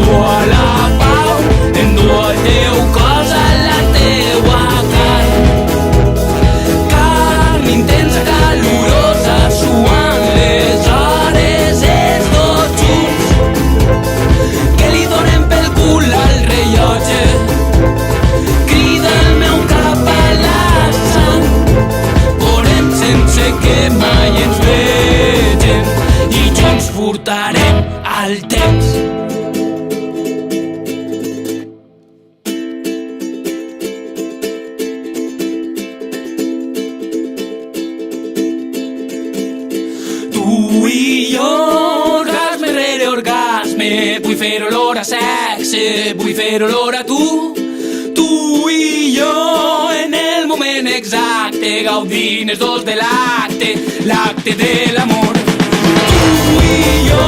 tu a la pau, endur el teu cos a la teua carn intensa, calorosa, suant les hores els dos junts que li donem pel cul al rellotge. Crida el meu cap a la sang, volem sense que mai ens vegem i junts furtarem el temps. Tu i jo, orgasme rere orgasme, vull fer olor a sexe, vull fer olor a tu. Tu i jo, en el moment exacte, gaudint els dos de l'acte, l'acte de l'amor. Tu i jo,